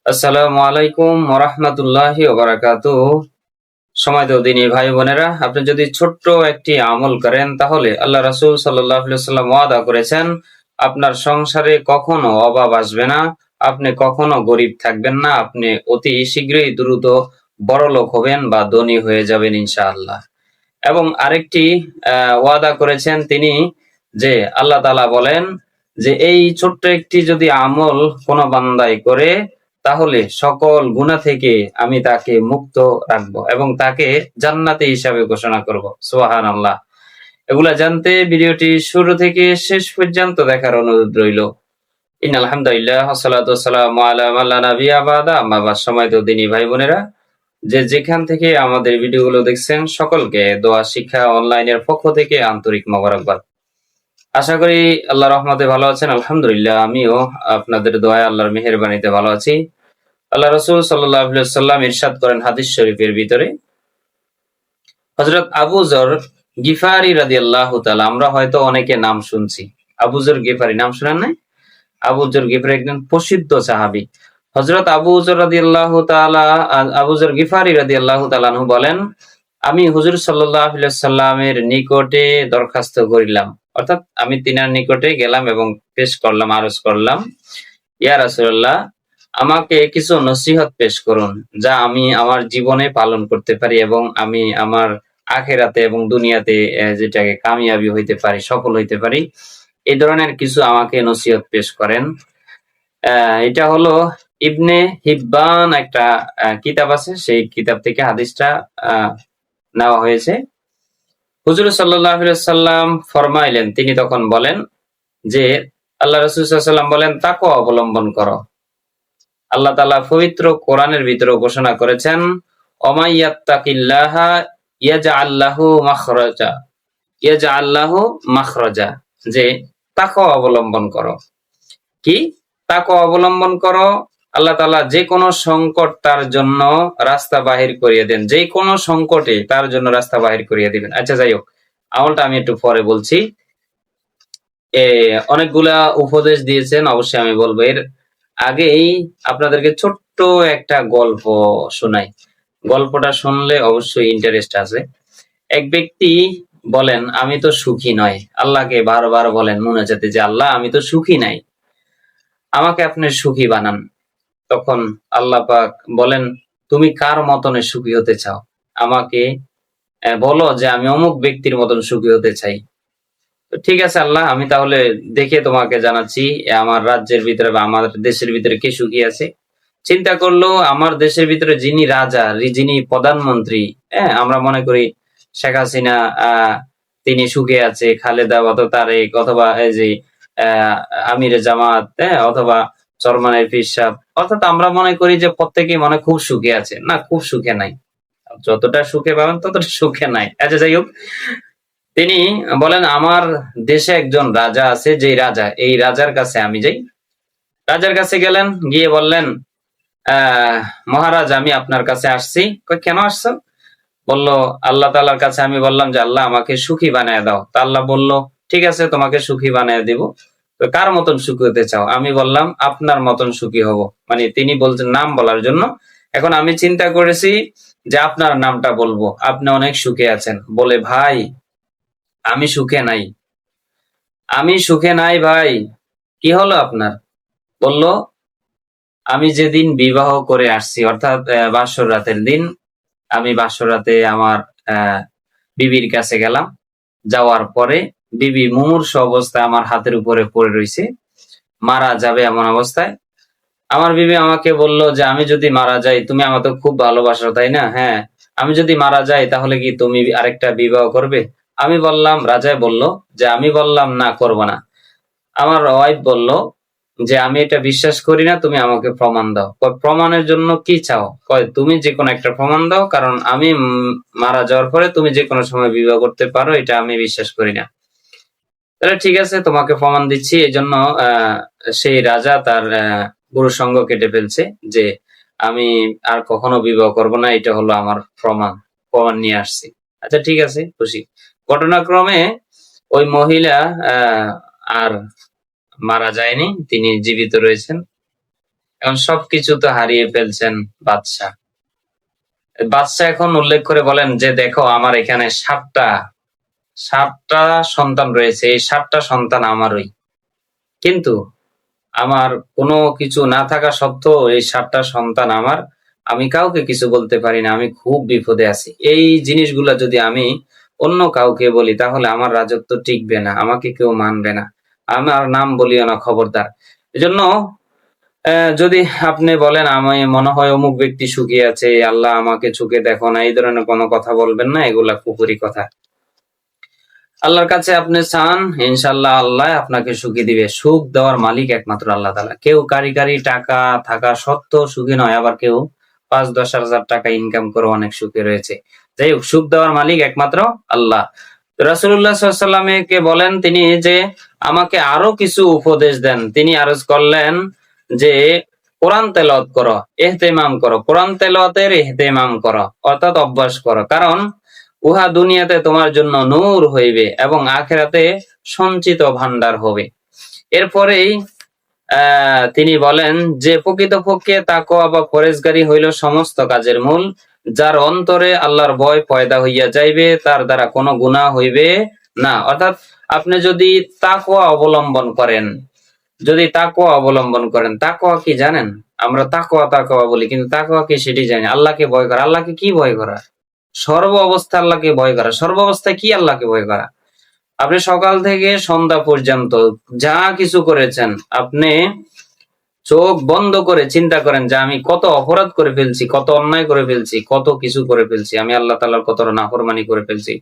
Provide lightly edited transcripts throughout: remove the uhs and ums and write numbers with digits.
আসসালামু আলাইকুম ওরহমতুল্লাহি ওবারাকাতুহ। সময়ত দিনী ভাই বোনেরা, আপনি যদি ছোট্ট একটি আমল করেন তাহলে আল্লাহ রাসূল সাল্লাল্লাহু আলাইহি ওয়াসাল্লাম ওয়াদা করেছেন আপনার সংসারে কখনো অভাব আসবে না, আপনি কখনো গরিব থাকবেন না, আপনি অতি শীঘ্রই দ্রুত বড়লোক হবেন বা ধনী হয়ে যাবেন ইনশাআল্লাহ। এবং আরেকটি ওয়াদা করেছেন তিনি, যে আল্লাহ তাআলা বলেন যে এই ছোট্ট একটি যদি আমল কোনো বান্দাই করে তাহলে সকল গুনাহ থেকে আমি তাকে মুক্ত রাখবো এবং তাকে জান্নাতি হিসাবে ঘোষণা করব। সুবহানাল্লাহ। এগুলা জানতে ভিডিওটি শুরু থেকে শেষ পর্যন্ত দেখার অনুরোধ রইল। ইন্নাল হামদুলিল্লাহ ওয়াসসালাতু ওয়াসসালামু আলা মান লা নাবিয়্যা বা'দা, আম্মা বা'দ। সম্মানিত দিনী ভাই বোনেরা, যে যেখান থেকে আমাদের ভিডিওগুলো দেখছেন সকলকে দোয়া শিক্ষা অনলাইনের পক্ষ থেকে আন্তরিক মোবারকবাদ। আশা করি আল্লাহর রহমতে ভালো আছেন। আলহামদুলিল্লাহ, আমিও আপনাদের দোয়ায় আল্লাহর মেহেরবানিতে ভালো আছি। আল্লাহ রাসূল সাল্লাল্লাহু আলাইহি ওয়াসাল্লাম ইরশাদ করেন হাদিস শরীফের ভিতরে, হযরত আবু যর গিফারি রাদিয়াল্লাহু তাআলা, আমরা হয়তো অনেকে নাম শুনছি। আবু যর গিফারি নাম শুনেন নাই? আবু যর গিফারি একজন প্রসিদ্ধ সাহাবী। হযরত আবু যর রাদিয়াল্লাহু তাআলা, আবু যর গিফারি রাদিয়াল্লাহু তাআলা আনহু বলেন, আমি হুজুর সাল্লাল্লাহু আলাইহি ওয়াসাল্লামের নিকটে দরখাস্ত করিলাম, অর্থাৎ আমি তিনার নিকটে গেলাম এবং পেশ করলাম, আরজ করলাম, ইয়া রাসূলুল্লাহ, আমাকে কিছু নসিহত পেশ করুন যা আমি আমার জীবনে পালন করতে পারি এবং আমি আমার আখিরাতে এবং দুনিয়াতে যেটাকে কামিয়াবি হইতে পারি, সফল হইতে পারি। এই ধরনের কিছু আমাকে নসিহত পেশ করেন। এটা হলো ইবনে হিব্বান একটা কিতাব আছে, সেই কিতাব থেকে হাদিসটা নেওয়া হয়েছে। হুজুর সাল্লাল্লাহু আলাইহি ওয়াসাল্লাম ফরমাইলেন, তিনি তখন বলেন যে আল্লাহ রাসূল সাল্লাল্লাহু আলাইহি ওয়াসাল্লাম বলেন, তাকওয়া অবলম্বন করো। আল্লাহ তাআলা পবিত্র কোরআনের ভিতরে ঘোষণা করেছেন, ওমাই ইয়াত্তাকিল্লাহা ইয়াজআল লাহু মাখরাজা, ইয়াজআল লাহু মাখরাজা, যে তাকওয়া অবলম্বন করো। কি? তাকওয়া অবলম্বন করো, আল্লাহ তাআলা যে কোনো সংকট তার জন্য রাস্তা বাহির করিয়ে দেন, যে কোনো সংকটে তার জন্য রাস্তা বাহির করিয়ে দিবেন। আচ্ছা, যাই হোক, আমলটা আমি একটু পরে বলছি। অনেকগুলা উপদেশ দিয়েছেন, অবশ্যই আমি বলবো। এর আগেই আপনাদেরকে ছোট্ট একটা গল্প শোনাই। গল্পটা শুনলে অবশ্যই ইন্টারেস্ট আছে। এক ব্যক্তি বলেন, আমি তো সুখী নয়। আল্লাহকে বারবার বলেন মুনাজাতে যে আল্লাহ, আমি তো সুখী নাই, আমাকে আপনি সুখী বানান। তখন আল্লাহ পাক বলেন, তুমি কার মতনে সুখী হতে চাও? আমাকে বলো যে আমি অমুক ব্যক্তির মতন সুখী হতে চাই। তো ঠিক আছে আল্লাহ, আমি তাহলে দেখে তোমাকে জানাচ্ছি আমার রাজ্যের ভিতরে বা আমার দেশের ভিতরে কে সুখী আছে। চিন্তা করলো, আমার দেশের ভিতরে যিনি রাজা, যিনি প্রধানমন্ত্রী, আমরা মনে করি শেখ হাসিনা, তিনি সুখে আছে, খালেদা অথবা তারেক অথবা এই যে আমিরে জামাত, অথবা চরমানের পীর সাহেব, অর্থাৎ আমরা মনে করি যে প্রত্যেকেই মনে খুব সুখে আছে। না, খুব সুখে নাই। যতটা সুখে পাবেন ততটা সুখে নাই। আচ্ছা, যাই হোক, তিনি বলেন আমার দেশে একজন রাজা আছে, যে রাজা, এই রাজার কাছে আমি যাই। রাজার কাছে গেলেন, গিয়ে বললেন, মহারাজ, আমি আপনার কাছে আসছি। কেন আসছো? বলল, আল্লাহ তাআলার কাছে আমি বললাম যে আল্লাহ, আমাকে সুখী বানায় দাও। তা আল্লাহ বলল, ঠিক আছে, তোমাকে সুখী বানায় দিব। তো কার মতন সুখী হতে চাও? আমি বললাম, আপনার মতন সুখী হব। মানে তিনি বলছেন নাম বলার জন্য। এখন আমি চিন্তা করেছি যে আপনার নামটা বলবো, আপনি অনেক সুখে আছেন। বলে, ভাই, আমি সুখে নাই, আমি সুখে নাই ভাই। কি হলো আপনার? বলল, আমি যেদিন বিবাহ করে আসছি, অর্থাৎ বাসর রাতের দিন, আমি বাসর রাতে আমার বিবির কাছে গেলাম। যাওয়ার পরে বিবি মুমূর্ষু অবস্থায় আমার হাতের উপরে পড়ে রইছে, মারা যাবে এমন অবস্থায়। আমার বিবি আমাকে বলল যে আমি যদি মারা যাই, তুমি আমাকে খুব ভালোবাসো তাই না? হ্যাঁ। আমি যদি মারা যাই তাহলে কি তুমি আরেকটা বিবাহ করবে? আমি বললাম, রাজা বলল যে আমি বললাম না, করব না। আমার ওয়াইফ বলল যে আমি এটা বিশ্বাস করি না, তুমি আমাকে প্রমাণ দাও। প্রমাণের জন্য কি চাও? তুমি যে কোনো একটা প্রমাণ দাও, কারণ আমি মারা যাওয়ার পরে তুমি যে কোনো সময় বিবাহ করতে পারো, এটা আমি বিশ্বাস করি না। তাহলে ঠিক আছে, তোমাকে প্রমাণ দিচ্ছি। এই জন্য সেই রাজা তার গুরু সঙ্গ কেটে ফেলছে যে আমি আর কখনো বিবাহ করব না, এটা হলো আমার প্রমাণ। প্রমাণ নিয়ে আসছি। আচ্ছা, ঠিক আছে, খুশি। ঘটনাক্রমে ওই মহিলা আর মারা যায়নি, তিনি জীবিত রয়েছেন। এখন সবকিছু তো হারিয়ে ফেলছেন বাদশাহ। বাদশাহ এখন উল্লেখ করে বলেন যে দেখো আমার এখানে সাতটা সন্তান রয়েছে, এই 7টা সন্তান আমারই, কিন্তু আমার কোনো কিছু না থাকা সত্ত্বেও এই 7টা সন্তান আমার, আমি কাউকে কিছু বলতে পারি না, আমি খুব বিপদে আছি। এই জিনিসগুলা যদি আমি অন্য কাউকে বলি তাহলে আমার রাজত্ব টিকবে না, আমাকে কেউ মানবে না, আমার নাম বলিও না খবরদার। এজন্য যদি আপনি বলেন আমি মনে হয় অমুক ব্যক্তি সুখী আছে, আল্লাহ আমাকে চোখে দেখো না, এই ধরনের কোনো কথা বলবেন না, এগুলা কুফরি কথা। আল্লাহর কাছে আপনি চান, ইনশাল্লাহ আল্লাহ আপনাকে সুখী দিবে। সুখ দেওয়ার মালিক একমাত্র আল্লাহ তাআলা। কেউ কারি টাকা থাকা সত্ত্বেও সুখী নয়, আবার কেউ 5-10 হাজার টাকা ইনকাম করে অনেক সুখে রয়েছে। যাই হোক, সুখ দেওয়ার মালিক একমাত্র আল্লাহ। রাসূলুল্লাহ সাল্লাল্লাহু আলাইহি ওয়াসাল্লামকে বলেন তিনি যে আমাকে আরো কিছু উপদেশ দেন। তিনি আরজ করলেন যে কোরআন তেলাওয়াত করো, ইহতিমাম করো, কোরআন তেলাওয়াতের ইহতিমাম করো, অর্থাৎ অভ্যাস করো, কারণ উহা দুনিয়াতে তোমার জন্য নূর হইবে এবং আখিরাতে সঞ্চিত ভান্ডার হবে। এরপরেই তিনি বলেন যে প্রকৃতপক্ষে তাকওয়া বা পরেজগারি হইল সমস্ত কাজের মূল। যার অন্তরে আল্লাহর ভয় পয়দা হইয়া যাইবে তার দ্বারা কোনো গুনাহ হইবে না। অর্থাৎ আপনি যদি তাকওয়া অবলম্বন করেন, তাকওয়া কি জানেন? আমরা তাকওয়া বলি, কিন্তু তাকওয়া কি সেটি জানি। আল্লাহকে ভয় করা। আল্লাহকে কি ভয় করা? সর্ব অবস্থায় আল্লাহকে ভয় করা। সর্ব অবস্থায় কি আল্লাহকে ভয় করা? আপনি সকাল থেকে সন্ধ্যা পর্যন্ত যা কিছু করেছেন, আপনি চোখ বন্ধ করে চিন্তা করেন যে আমি কত অপরাধ করে ফেলছি, কত অন্যায় করে ফেলছি, কত কিছু করে ফেলছি, আমি আল্লাহ তাআলার কত নাফরমানি করে ফেলছি।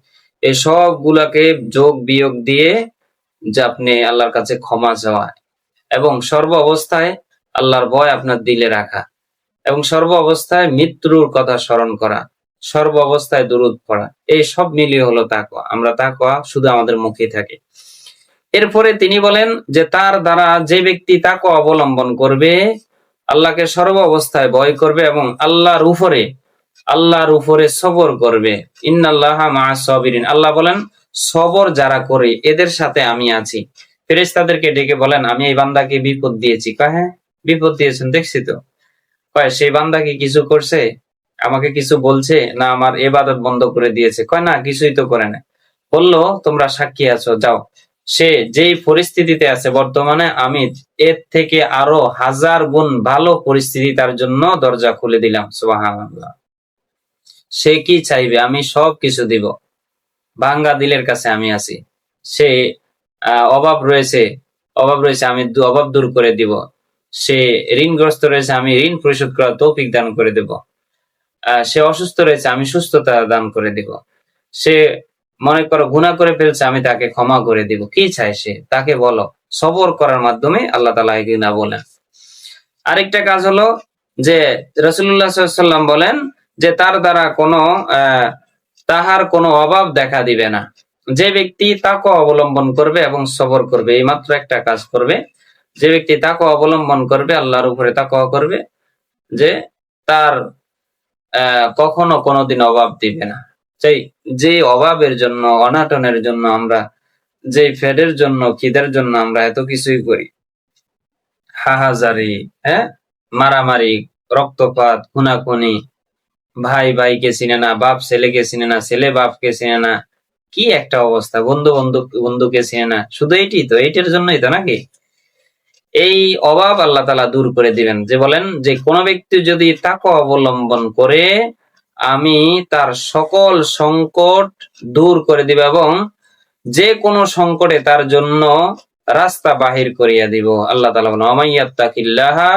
এই সবগুলাকে যোগ বিয়োগ দিয়ে যে আপনি আল্লাহর কাছে ক্ষমা চাওয়া এবং সর্ব অবস্থায় আল্লাহর ভয় আপনার দিলে রাখা এবং সর্ব অবস্থায় মৃত্যুর কথা স্মরণ করা, সর্ব অবস্থায় দুরূদ পড়া, এই সব মিলিয়ে হলো তাকওয়া। আমরা তাকওয়া শুধু আমাদের মুখেই থাকে। এরপরে তিনি বলেন যে তার দ্বারা যে ব্যক্তি তাকওয়া অবলম্বন করবে, আল্লাহকে সর্ব অবস্থায় ভয় করবে এবং আল্লাহর উপরে সবর করবে। ইন্নাল্লাহা মা'আস সাবিরিন। আল্লাহ বলেন সবর যারা করে এদের সাথে আমি আছি। ফেরেশতাদেরকে ডেকে বলেন আমি এই বান্দাকে বিপদ দিয়েছি। কয় হ্যাঁ বিপদ দিয়েছেন, দেখছি তো। কয় সেই বান্দা কি কিছু করছে, আমাকে কিছু বলছে, না আমার ইবাদত বন্ধ করে দিয়েছে? কয় না, কিছুই তো করে না। বললো তোমরা সাক্ষী আছো, যাও। সে যেই পরিস্থিতিতে আছে বর্তমানে, আমি এর থেকে আরো 1000 গুণ ভালো পরিস্থিতি তার জন্য দরজা খুলে দিলাম। সুবহানাল্লাহ। সে কি চাইবে আমি সব কিছু দিব। ভাঙ্গা দিলের কাছে আমি আছি। সে অভাব রয়েছে আমি অভাব দূর করে দিব। সে ঋণগ্রস্ত রয়েছে, আমি ঋণ পরিশোধ করার তৌফিক দান করে দেব। সে অসুস্থ রয়েছে, আমি সুস্থতা দান করে দিব। সে মনে করো গুনাহ করে ফেলছে, আমি তাকে ক্ষমা করে দিব। কি চায় সে, তাকে বলো। সবর করার মাধ্যমে আল্লাহ তাআলা এগুলো বলেন। আরেকটা কাজ হলো যে রাসূলুল্লাহ সাল্লাল্লাহু আলাইহি ওয়াসাল্লাম বলেন যে তার দ্বারা তাহার কোনো অভাব দেখা দিবে না। যে ব্যক্তি তাকওয়া অবলম্বন করবে এবং সবর করবে, এই মাত্র একটা কাজ করবে। যে ব্যক্তি তাকওয়া অবলম্বন করবে, আল্লাহর উপরে তাকওয়া করবে, যে তার কখনো কোনোদিন অভাব দিবে না। যে অভাবের জন্য, অনাটনের জন্য আমরা, যে ফেডের জন্য, খিদের জন্য আমরা এত কিছুই করি, হাহাজারি, মারামারি, রক্তপাত, খুনাখুনি, ভাই ভাইকে চিনে না, বাপ ছেলেকে চিনে না, ছেলে বাপকে চিনে না, কি একটা অবস্থা, বন্ধুকে চিনে না, শুধু এইটার জন্যই তো নাকি? এই অভাব আল্লাহ তাআলা দূর করে দিবেন। যে বলেন যে কোন ব্যক্তি যদি তাকওয়া অবলম্বন করে, আমি তার সকল সংকট দূর করে দিব এবং যে কোনো সংকটে তার জন্য রাস্তা বাহির করিয়া দিব। আল্লাহ তাআলা বলেন ওয়ামাইয়াত্তাকিল্লাহা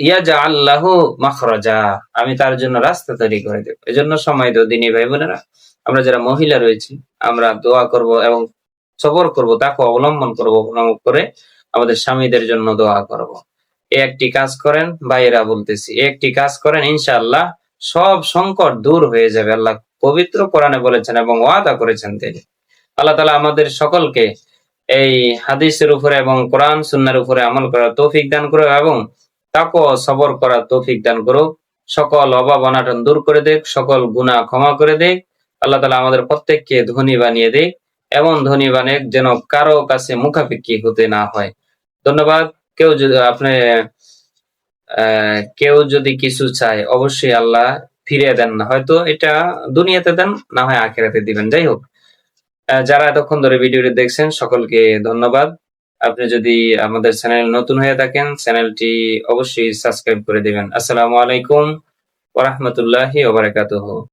ইয়াজআল লাহু মাখরাজা। আমি তার জন্য রাস্তা তৈরি করে দেব। এজন্য সময় দাও দিনী ভাই বোনেরা, আমরা যারা মহিলা রয়েছি আমরা দোয়া করব এবং সবর করব, তাকওয়া অবলম্বন করব, করে আমাদের স্বামীদের জন্য দোয়া করব। এই একটি কাজ করেন ভাইয়েরা, বলতেছি এই একটি কাজ করেন, ইনশাআল্লাহ সব সংকট দূর হয়ে যাবে। আল্লাহ পবিত্র কোরআনে বলেছেন এবং ওয়াদা করেছেন তিনি। আল্লাহ তাআলা আমাদের সকলকে এই হাদিসের উপরে এবং কোরআন সুন্নাহর উপরে আমল করার তৌফিক দান করুক এবং তাকওয়া সবর করার তৌফিক দান করুক। সকল অভাব অনাটন দূর করে দেখ, সকল গুনাহ ক্ষমা করে দেখ। আল্লাহ তাআলা আমাদের প্রত্যেককে ধনী বানিয়ে দেখ, এমন ধনী বানিয়ে যেন কারো কাছে মুখাপেক্ষী হতে না হয়। ধন্যবাদ। কেউ যদি আপনি কেউ যদি কিছু চায় অবশ্যই আল্লাহ ফিরিয়ে দেন না, হয়তো এটা দুনিয়াতে দেন, না হয় আখেরাতে দিবেন। যাই হোক, যারা এতক্ষণ ধরে ভিডিওটি দেখছেন সকলকে ধন্যবাদ। আপনি যদি আমাদের চ্যানেল নতুন হয়ে থাকেন, চ্যানেলটি অবশ্যই সাবস্ক্রাইব করে দিবেন। আসসালামু আলাইকুম ওয়া রাহমাতুল্লাহি ওয়া বারাকাতুহু।